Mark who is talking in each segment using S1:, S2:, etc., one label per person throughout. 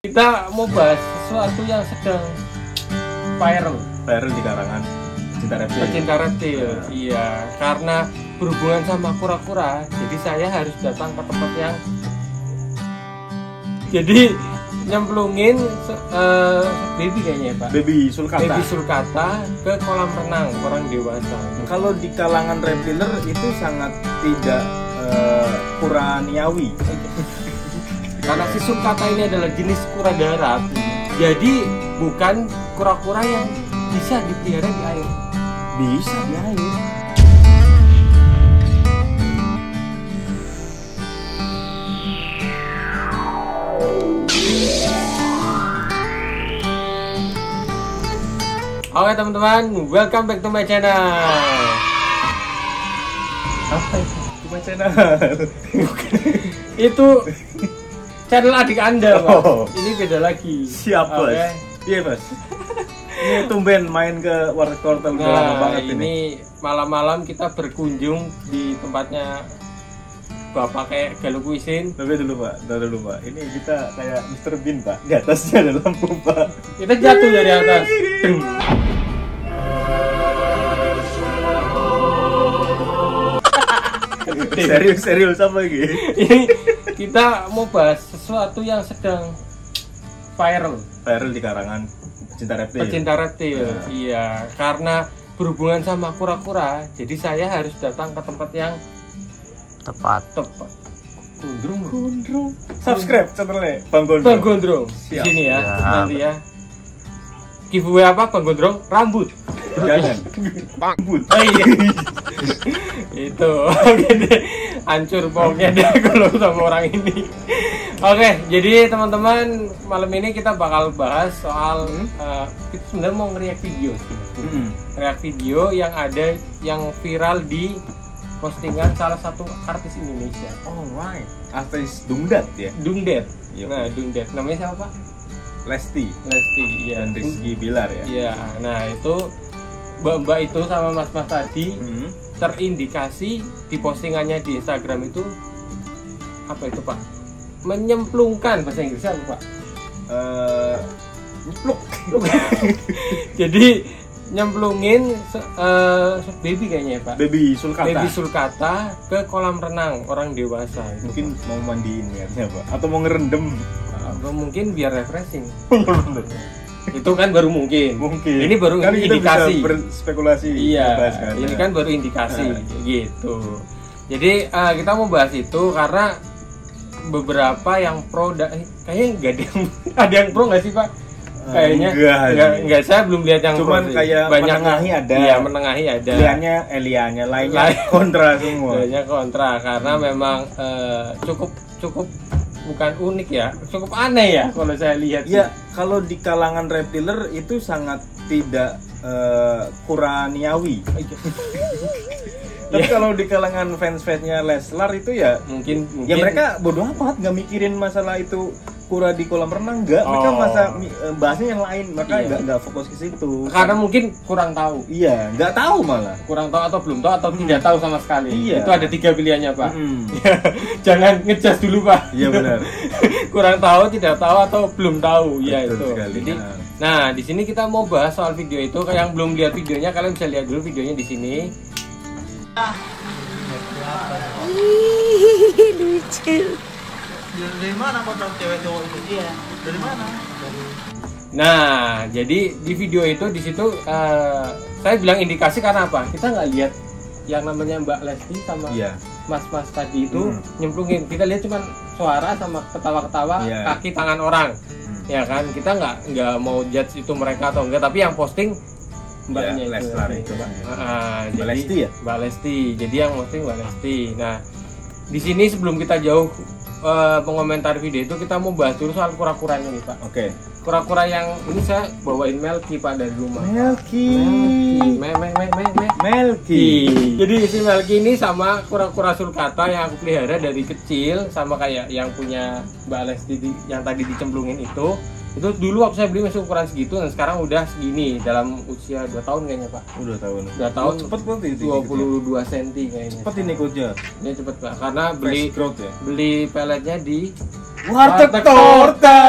S1: Kita mau bahas sesuatu yang sedang viral
S2: di karangan pecinta reptil.
S1: Iya, karena berhubungan sama kura-kura, jadi saya harus datang ke tempat yang nyemplungin baby kayaknya ya, Pak.
S2: Baby sulcata
S1: ke kolam renang orang dewasa.
S2: Kalau di kalangan reptiler itu sangat tidak kuraniawi.
S1: Karena si sulcata ini adalah jenis kura darat, jadi bukan kura-kura yang bisa dipelihara di air.
S2: Bisa di air.
S1: Oke teman-teman, welcome back to my channel.
S2: Apa itu? Cuma channel.
S1: Itu channel adik Anda, Mas.
S2: Oh.
S1: Ini beda lagi.
S2: Siap, Bos.
S1: Okay.
S2: Iya, Bos. Ini tumben main ke warnet Kortel udah lama banget
S1: ini. Malam-malam kita berkunjung di tempatnya Bapak kayak Galuh Kuisin.
S2: Tapi dulu, Pak. Ini kita kayak Mr. Bean, Pak. Di atasnya ada lampu, Pak.
S1: Kita jatuh dari atas.
S2: Serius apa gitu?
S1: Ini kita mau bahas sesuatu yang sedang viral
S2: di karangan
S1: pecinta reptil. Iya, karena berhubungan sama kura-kura, jadi saya harus datang ke tempat yang tepat. Gondrong.
S2: Subscribe channelnya Bang
S1: Gondrong. Di sini ya, nanti ya. Giveaway apa Bang Gondrong? Rambut.
S2: Jangan. Rambut.
S1: Oh iya. Itu. Oke deh. Hancur pokoknya deh kalau sama orang ini. Oke, jadi teman-teman, malam ini kita bakal bahas soal kita sebenarnya mau nge-react video sih. React video yang ada yang viral di postingan salah satu artis Indonesia.
S2: Alright. Artis Dungdat ya?
S1: Dungdet.
S2: Yuk.
S1: Nah, Dungdet. Namanya siapa, Pak?
S2: Lesti,
S1: iya.
S2: dan Rizky Bilar ya?
S1: Iya, nah itu mbak-mbak itu sama mas-mas tadi terindikasi di postingannya di Instagram itu apa itu, Pak? Menyemplungkan, bahasa Inggrisnya apa, Pak?
S2: Nyepluk.
S1: Jadi nyemplungin baby kayaknya ya, Pak?
S2: Baby
S1: sulcata ke kolam renang orang dewasa.
S2: Mungkin mau mandiin niatnya, Pak? Atau mau ngerendam?
S1: Atau mungkin biar refreshing. Itu kan baru mungkin. Ini baru
S2: kan
S1: indikasi.
S2: Kita bisa berspekulasi.
S1: Iya. Ini kan baru indikasi gitu. Jadi kita mau bahas itu karena beberapa yang pro kayaknya nggak ada yang pro nggak sih, Pak? Kayaknya enggak, saya belum lihat yang
S2: cuman
S1: pro,
S2: kayak
S1: banyak
S2: menengahi ada.
S1: Iya, menengahi ada.
S2: Lianya lainnya kontra semua.
S1: Lainnya kontra karena memang cukup bukan unik ya, cukup aneh ya kalau saya lihat.
S2: Ya, kalau di kalangan reptiler itu sangat tidak kuraniawi. Tapi kalau di kalangan fans-fansnya Leslar itu ya mungkin ya mereka bodoh amat, nggak mikirin masalah itu kura di kolam renang, nggak. Mereka bahasnya yang lain, mereka nggak fokus ke situ.
S1: Karena mungkin kurang tahu.
S2: Iya, nggak tahu malah.
S1: Kurang tahu atau belum tahu atau tidak tahu sama sekali.
S2: Iya.
S1: Itu ada 3 pilihannya, Pak. Jangan ngejudge dulu, Pak.
S2: Iya benar.
S1: Kurang tahu, tidak tahu atau belum tahu. Iya itu.
S2: Sekali.
S1: Jadi, nah di sini kita mau bahas soal video itu. Yang belum lihat videonya, kalian bisa lihat dulu videonya di sini.
S3: Lucu.
S4: Dari mana potong cewek cowok itu? Iya. Dari mana?
S1: Nah, jadi di video itu di situ saya bilang indikasi karena apa? Kita nggak lihat yang namanya Mbak Lesti sama mas-mas tadi itu nyemplungin. Kita lihat cuma suara sama ketawa-ketawa, kaki tangan orang. Ya kan? Kita nggak mau judge itu mereka atau enggak, tapi yang posting mbaknya
S2: Leslar itu, Pak.
S1: Mbak
S2: Lesti ya?
S1: Mbak Lesti. Jadi yang posting Mbak Lesti. Nah, di sini sebelum kita jauh mengomentari video itu, kita mau bahas dulu soal kura-kuranya nih, Pak.
S2: Oke.
S1: Kura-kura yang ini saya bawain Melky, Pak, dari rumah.
S2: Melky.
S1: Jadi si Melky ini sama kura-kura sulcata yang aku pelihara dari kecil, sama kayak yang punya Mbak Lesti yang tadi dicemplungin itu. Itu dulu waktu saya beli masih ukuran segitu, dan sekarang udah segini dalam usia 2 tahun kayaknya, Pak.
S2: Udah tahun.
S1: 2 tahun.
S2: Cepet banget itu.
S1: 22 cm kayaknya.
S2: Cepet ini coachnya.
S1: Ini cepet, Pak. Karena
S2: Fresh growth ya.
S1: beli peletnya di
S2: Warteg torta.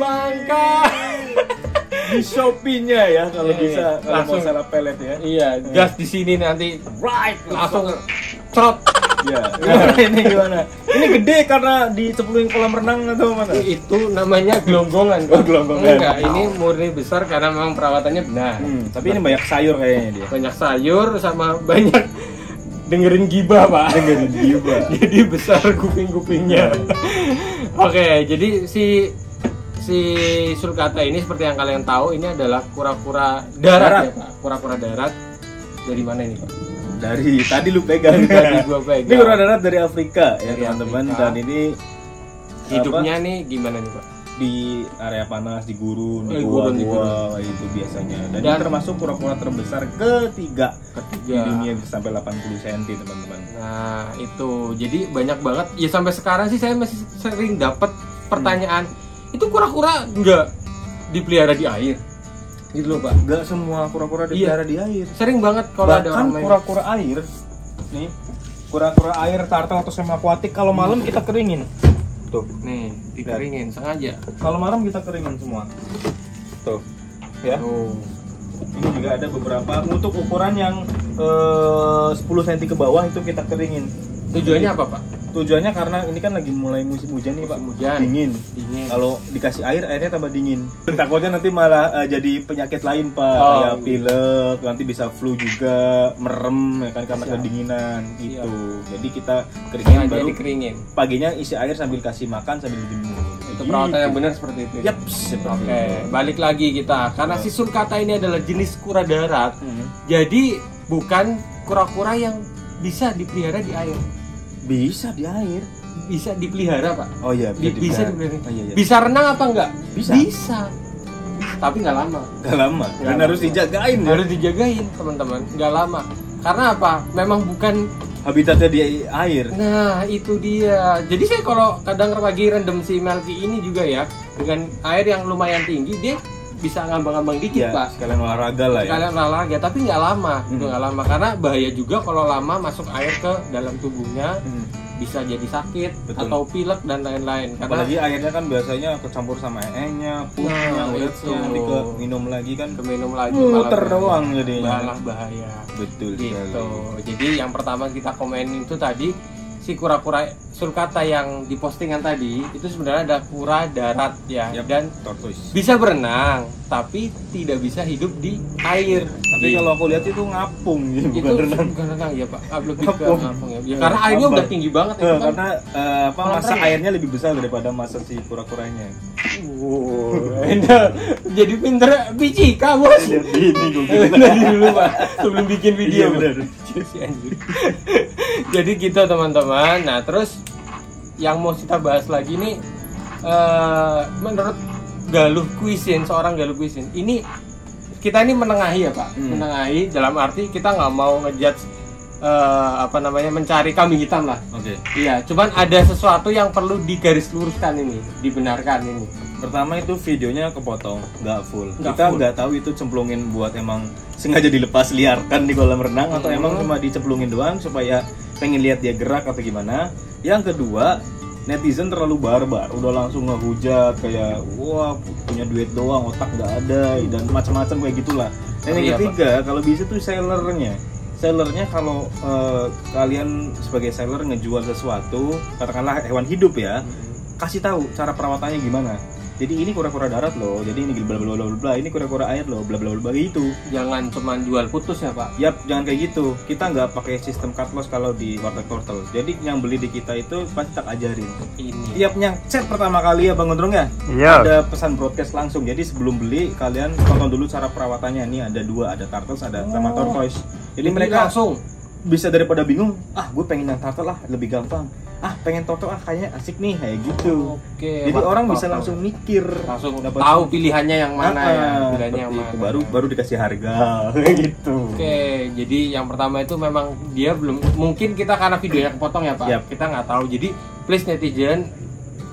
S1: Bangka.
S2: Di Shopee-nya ya kalau bisa, kalau
S1: langsung
S2: masalah pelet ya.
S1: Iya, gas di sini nanti langsung trot.
S2: Ya. Ini gimana? Ini gede karena dicemplungin kolam renang atau mana?
S1: Itu namanya gelonggongan.
S2: Oh, gelonggongan.
S1: Enggak, ini murni besar karena memang perawatannya benar.
S2: Tapi ini banyak sayur kayaknya dia.
S1: Banyak sayur sama banyak dengerin gibah, Pak.
S2: Dengerin gibah.
S1: Jadi besar kuping-kupingnya. Oke, jadi si sulcata ini seperti yang kalian tahu ini adalah kura-kura darat ya, Pak. Kura-kura darat dari mana ini, Pak?
S2: Dari tadi lu pegang.
S1: Tadi gua pegang.
S2: Ini kura darat dari Afrika ya, teman-teman. Dan ini
S1: hidupnya nih gimana nih, Pak?
S2: Di area panas, di gurun, di gua-gua itu biasanya. Dan ini termasuk kura-kura terbesar ketiga di dunia, bisa sampai 80 cm, teman-teman.
S1: Nah, itu. Jadi banyak banget. Ya sampai sekarang sih saya masih sering dapat pertanyaan, itu kura-kura enggak dipelihara di air? Gitu loh, Pak.
S2: Enggak semua kura-kura dipelihara di air.
S1: Sering banget kalau ada orang main.
S2: Kura-kura air. Nih, kura-kura air tartel atau semi akuatik kalau malam kita keringin. Tuh,
S1: nih, dikeringin sengaja.
S2: Kalau malam kita keringin semua. Tuh. Ya.
S1: Tuh.
S2: Ini juga ada beberapa untuk ukuran yang 10 cm ke bawah itu kita keringin.
S1: Tujuannya apa, Pak?
S2: Tujuannya karena ini kan lagi mulai musim hujan nih, Pak.
S1: Hujan.
S2: Dingin. Kalau dikasih air, airnya tambah dingin. Takutnya nanti malah jadi penyakit lain, Pak. Kayak pilek, nanti bisa flu juga, merem ya kan karena kedinginan gitu. Jadi kita keringin baru
S1: dikeringin.
S2: Paginya isi air sambil kasih makan sambil diminum.
S1: Itu perawatan yang benar seperti itu.
S2: Yap,
S1: Oke, balik lagi kita. Karena si sulcata ini adalah jenis kura darat. Jadi bukan kura-kura yang bisa dipelihara di air.
S2: Bisa di air.
S1: Bisa dipelihara, Pak.
S2: Oh iya,
S1: bisa dipelihara.
S2: Oh, iya.
S1: Bisa renang apa enggak?
S2: Bisa.
S1: Tapi nggak lama.
S2: Nggak lama. Dan harus dijagain.
S1: Harus dijagain, teman-teman. Nggak lama. Karena apa? Memang bukan
S2: habitatnya di air.
S1: Nah, itu dia. Jadi saya kalau kadang lagi random si Melvi ini juga ya, dengan air yang lumayan tinggi, dia bisa ngambang-ngambang dikit, Pak.
S2: Sekalian olahraga lah ya.
S1: Sekalian olahraga, tapi nggak lama. Itu nggak lama karena bahaya juga kalau lama masuk air ke dalam tubuhnya. Bisa jadi sakit. Betul. Atau pilek dan lain-lain. Karena
S2: apalagi airnya kan biasanya kecampur sama enya, pupnya, nanti ke minum lagi kan.
S1: Keminum lagi
S2: muter doang jadinya.
S1: Malah bahaya.
S2: Betul
S1: gitu. Jadi yang pertama kita komen itu tadi si kura-kura sulcata yang di postingan tadi itu sebenarnya ada kura darat ya, dan
S2: tortoise.
S1: Bisa berenang tapi tidak bisa hidup di air.
S2: Tapi kalau aku lihat itu ngapung gitu, bukan renang.
S1: Bukan renang ya, Pak. Lebih ke ngapung ya. Karena airnya udah tinggi banget ya, kan?
S2: Karena masa airnya lebih besar daripada masa si kura-kuranya.
S1: Jadi pinter bicika, Bos. Ini dulu, Pak. Sebelum bikin video. Jadi gitu, teman-teman. Nah, terus yang mau kita bahas lagi nih, menurut Galuh Cuisine, seorang Galuh Cuisine, ini kita ini menengahi ya, Pak. Menengahi dalam arti kita nggak mau ngejudge mencari kambing hitam lah.
S2: Oke.
S1: Iya, cuman ada sesuatu yang perlu digarisλuruskan ini, dibenarkan ini.
S2: Pertama itu videonya kepotong, nggak full. Kita nggak tahu itu cemplungin buat emang sengaja dilepas liarkan di kolam renang atau emang cuma dicemplungin doang supaya pengen lihat dia gerak atau gimana. Yang kedua, netizen terlalu barbar, udah langsung ngehujat kayak wah punya duit doang, otak nggak ada dan macam-macam kayak gitulah. Dan yang ketiga, kalau bisa tuh sellernya kalau kalian sebagai seller ngejual sesuatu, katakanlah hewan hidup ya, kasih tahu cara perawatannya gimana. Jadi ini kura-kura darat loh, jadi ini bla bla bla bla, ini kura-kura air loh, bla bla bla gitu.
S1: Jangan cuma jual putus ya, Pak.
S2: Yap, jangan kayak gitu. Kita nggak pakai sistem cut loss kalau di Warteg Turtle. Jadi yang beli di kita itu pasti tak ajarin.
S1: Ini.
S2: Tiapnya chat pertama kali ya Bang Gondrong ya.
S3: Iya.
S2: Ada pesan broadcast langsung. Jadi sebelum beli kalian tonton dulu cara perawatannya. Ini ada dua, ada turtles, ada sama tortoise. Jadi mereka
S1: langsung
S2: bisa daripada bingung, gue pengen yang turtle lah, lebih gampang. Pengen turtle kayaknya asik nih, kayak gitu.
S1: Oke.
S2: Jadi orang bisa langsung mikir,
S1: langsung tahu pilihannya yang mana ya, pilihannya yang mana.
S2: Baru dikasih harga gitu.
S1: Oke, jadi yang pertama itu memang dia belum, mungkin kita karena videonya kepotong ya, Pak. Yep. Kita nggak tahu. Jadi please netizen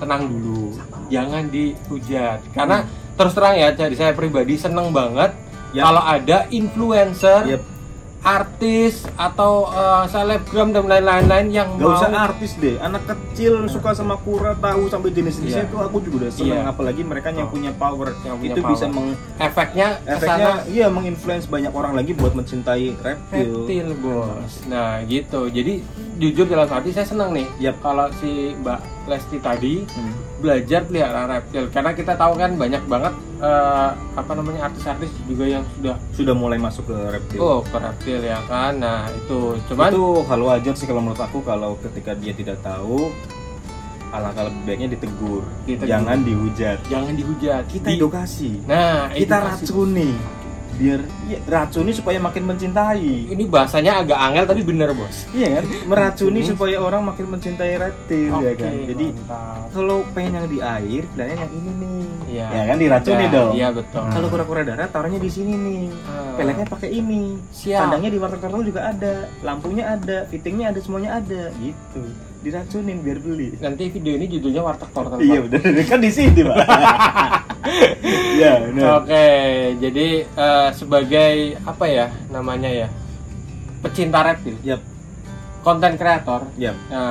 S1: tenang dulu, jangan dihujat. Karena terus terang ya, dari saya pribadi seneng banget kalau ada influencer artis atau selebgram dan lain-lain yang
S2: nggak usah artis deh, anak kecil suka sama kura, tahu sampai jenis-jenisnya itu aku juga udah seneng. Apalagi mereka yang punya power, itu bisa
S1: efeknya
S2: iya menginfluence banyak orang lagi buat mencintai reptil
S1: bos. Nah gitu, jadi jujur dalam hati saya senang nih kalau si Mbak Lesti tadi belajar pelihara reptil, karena kita tahu kan banyak banget artis-artis juga yang
S2: sudah mulai masuk ke reptil.
S1: Ke reptil ya kan. Nah itu
S2: hal wajar sih kalau menurut aku, kalau ketika dia tidak tahu, alangkah lebih baiknya ditegur. Jangan dihujat. Kita edukasi.
S1: Nah,
S2: kita racuni. Biar racuni supaya makin mencintai.
S1: Ini bahasanya agak angel tapi bener bos.
S2: Iya kan, meracuni supaya orang makin mencintai reptil ya kan. Jadi kalau pengen yang di air, bilangnya yang ini nih. Ya kan, diracuni dong.
S1: Iya betul.
S2: Kalau kura-kura darat taruhnya di sini nih. Peletnya pakai ini. Kandangnya di warteg terlalu juga ada, lampunya ada, fittingnya ada, semuanya ada gitu. Diracunin biar beli.
S1: Nanti video ini judulnya warteg turtle.
S2: Iya udah kan di sini Pak. Ya, benar.
S1: Oke, jadi sebagai apa ya namanya ya, pecinta reptil. Konten kreator.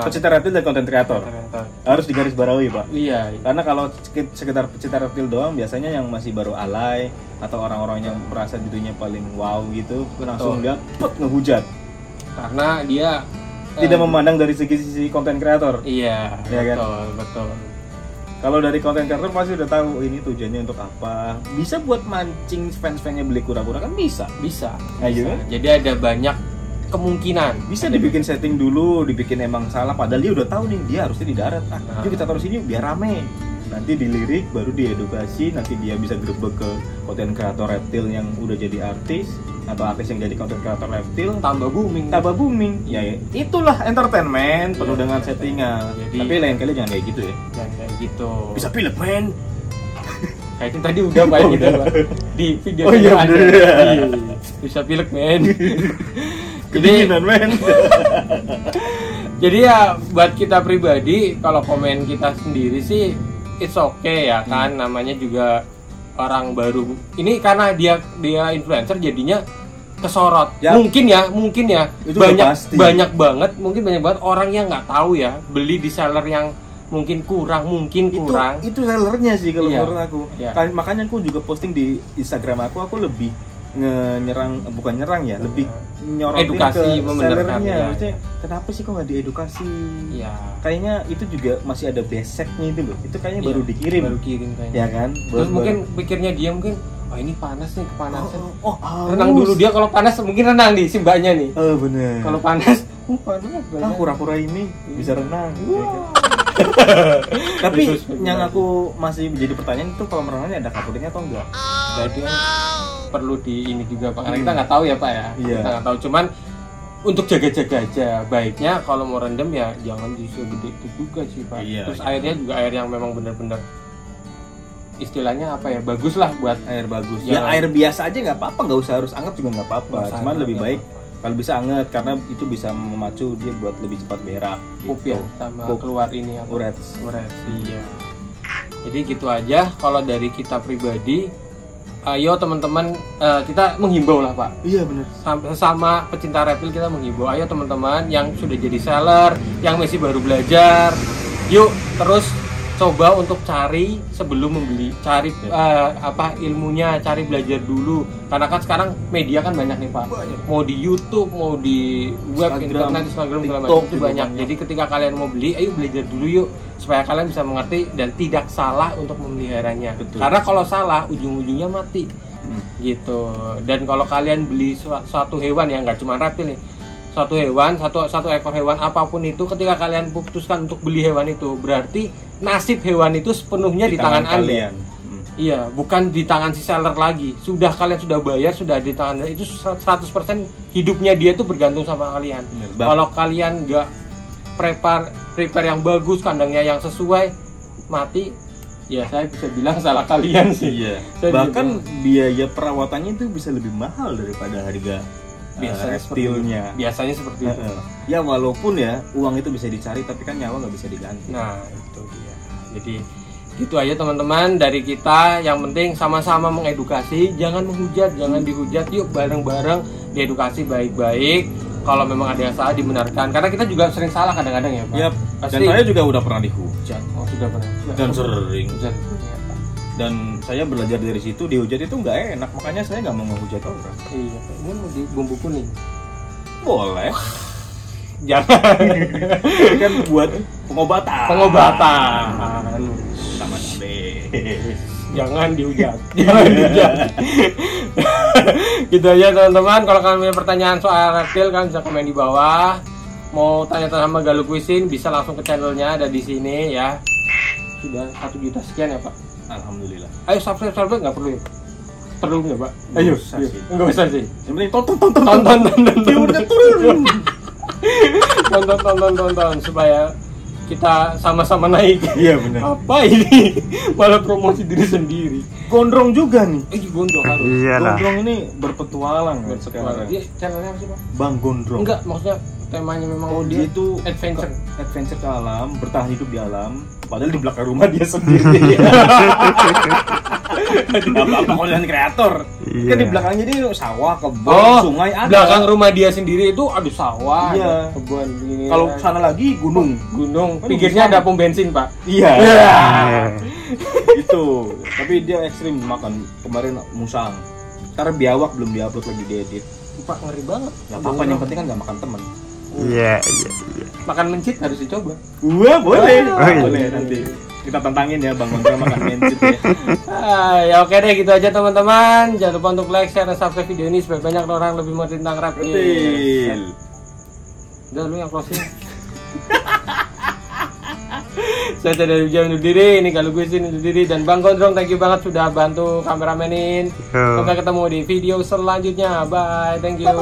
S2: Pecinta reptil dan konten kreator. Harus digarisbawahi Pak.
S1: Iya.
S2: Karena kalau sekedar pecinta reptil doang, biasanya yang masih baru alay atau orang-orang yang merasa dirinya paling wow gitu, langsung dia ngehujat.
S1: Karena dia
S2: tidak memandang dari sisi konten kreator.
S1: Iya, betul.
S2: Kalau dari konten kreator pasti udah tahu ini tujuannya untuk apa. Bisa buat mancing fans-fansnya beli kura-kura kan bisa.
S1: Nah, jadi ada banyak kemungkinan.
S2: Bisa dibikin setting dulu, dibikin emang salah padahal dia udah tahu nih dia harusnya di darat. Yuk kita taruh sini biar rame. Nanti dilirik, baru diedukasi, nanti dia bisa grebek ke konten kreator reptil yang udah jadi artis atau artis yang jadi konten kreator reptil,
S1: tambah booming.
S2: Ya itulah entertainment penuh dengan settingan. Tapi lain kali jangan kayak gitu ya.
S1: Jangan kayak gitu.
S2: Bisa pilek men.
S1: Kayak itu tadi udah Pak di video
S2: ada.
S1: Bisa pilek men.
S2: Kedinginan men.
S1: Jadi ya buat kita pribadi, kalau komen kita sendiri sih it's okay ya kan, namanya juga orang baru. Ini karena dia influencer jadinya kesorot. Mungkin ya
S2: itu
S1: banyak banget orang yang nggak tahu ya, beli di seller yang mungkin kurang.
S2: Itu sellernya sih kalau menurut aku. Makanya aku juga posting di Instagram aku lebih bukan nyerang ya, lebih nyorotin
S1: edukasi,
S2: ke sellernya. Maksudnya kenapa sih kok nggak diedukasi? Kayaknya itu juga masih ada beseknya itu loh. Itu kayaknya baru dikirim kayaknya. Ya kan?
S1: Terus mungkin pikirnya dia ini panas nih, kepanasan. Renang dulu dia, kalau panas mungkin renang di si mbaknya nih.
S2: Bener.
S1: Kalau panas,
S2: kura-kura ini bisa renang. Tapi yang aku masih menjadi pertanyaan itu kalau merenangnya ada kapurnya atau enggak?
S1: Jadi perlu di ini juga Pak, karena kita nggak tahu ya Pak ya. Kita nggak tahu, cuman untuk jaga-jaga aja. Baiknya kalau mau rendam ya jangan di segede itu juga sih Pak. Terus airnya juga air yang memang benar-benar istilahnya apa ya, bagus lah buat
S2: air bagus. Ya air biasa aja nggak apa-apa, nggak usah harus anget juga nggak apa-apa. Cuman lebih baik kalau bisa anget, karena itu bisa memacu dia buat lebih cepat berak.
S1: Pup ya, sama keluar ini apa?
S2: Urets.
S1: Iya. Jadi gitu aja kalau dari kita pribadi. Ayo teman-teman, kita menghimbau lah Pak.
S2: Iya benar.
S1: Sama pecinta reptil kita menghimbau. Ayo teman-teman yang sudah jadi seller, yang masih baru belajar, yuk terus coba untuk cari sebelum membeli, cari ilmunya, cari belajar dulu. Karena kan sekarang media kan banyak nih Pak. Mau di YouTube, mau di web, internet, Instagram, TikTok itu banyak. Jadi ketika kalian mau beli, ayo belajar dulu yuk, supaya kalian bisa mengerti dan tidak salah untuk memeliharanya. Karena kalau salah, ujung-ujungnya mati. Gitu. Dan kalau kalian beli suatu hewan yang nggak cuma reptil nih, satu ekor hewan apapun itu, ketika kalian putuskan untuk beli hewan itu, berarti nasib hewan itu sepenuhnya di tangan Anda. Iya, bukan di tangan si seller lagi. Kalian sudah bayar, sudah di tangan itu 100% hidupnya dia itu bergantung sama kalian. Kalau kalian nggak prepare yang bagus, kandangnya yang sesuai, mati, ya saya bisa bilang salah kalian sih.
S2: Bahkan biaya perawatannya itu bisa lebih mahal daripada harga
S1: biasanya seperti itu.
S2: Ya walaupun ya uang itu bisa dicari, tapi kan nyawa nggak bisa diganti.
S1: Nah itu dia. Jadi Gitu aja teman-teman dari kita. Yang penting sama-sama mengedukasi, jangan menghujat, jangan dihujat. Yuk bareng-bareng diedukasi baik-baik. Kalau memang ada yang salah dibenarkan. Karena kita juga sering salah kadang-kadang ya Pak.
S2: Yap. Dan saya juga udah pernah dihujat.
S1: Oh sudah pernah.
S2: Dan sering.
S1: Hujat.
S2: Dan saya belajar dari situ, dihujat itu nggak enak. Makanya saya nggak mau ngehujat orang.
S1: Iya, ini mau di bumbu kuning.
S2: Boleh.
S1: Jangan.
S2: Ini kan buat pengobatan.
S1: Pengobatan.
S2: Sama cabe.
S1: Jangan dihujat. Jangan dihujat. Gitu aja teman-teman. Kalau kalian punya pertanyaan soal reptil, kalian bisa komen di bawah. Mau tanya-tanya sama Galuh Cuisine, bisa langsung ke channelnya, ada di sini ya. Sudah 1 juta sekian ya Pak.
S2: Alhamdulillah.
S1: Ayo subscribe nggak perlu ya? Perlu nggak Pak?
S2: Nggak
S1: Ayo,
S2: usah sih.
S1: nggak usah sih.
S2: Yang penting tonton.
S1: Tonton supaya kita sama-sama naik.
S2: Iya benar.
S1: Apa ini? Malah promosi diri sendiri.
S2: Gondrong juga nih.
S1: Gondrong harus.
S3: Iyalah.
S2: Gondrong ini berpetualang kan sekarang.
S1: Dia channelnya apa sih Pak?
S2: Bang Gondrong.
S1: Enggak, maksudnya temanya memang
S2: dia itu
S1: adventure
S2: ke alam, bertahan hidup di alam, padahal di belakang rumah dia sendiri. Apa konten kreator?
S3: Iya.
S2: Kan di belakangnya dia sawah, kebun, sungai ada.
S1: Belakang rumah dia sendiri itu aduh sawah,
S2: iya.
S1: ada kebun gini.
S2: Kalau sana lagi gunung.
S1: Pinggirnya ada pom bensin, Pak.
S2: Iya.
S3: Yeah.
S2: Itu. Tapi dia ekstrim makan kemarin musang. Karena biawak belum diupload lagi diedit.
S1: Pak ngeri banget.
S2: Gak apa-apa, yang penting kan gak makan teman.
S3: Iya.
S1: Makan mencit harus dicoba.
S2: Wah, boleh.
S3: Oh, iya.
S2: Boleh nanti. Kita tantangin ya Bang Gondrong makan mencit ya.
S1: Ya oke deh gitu aja teman-teman. Jangan lupa untuk like, share, dan subscribe video ini supaya banyak orang lebih mengerti tentang reptil.
S2: Betul.
S1: Udah lu yang closing. Saya dari Wijaya undur diri, ini Galuh Cuisine undur diri, dan Bang Gondrong thank you banget sudah bantu kameramenin. Sampai ketemu di video selanjutnya. Bye, thank you.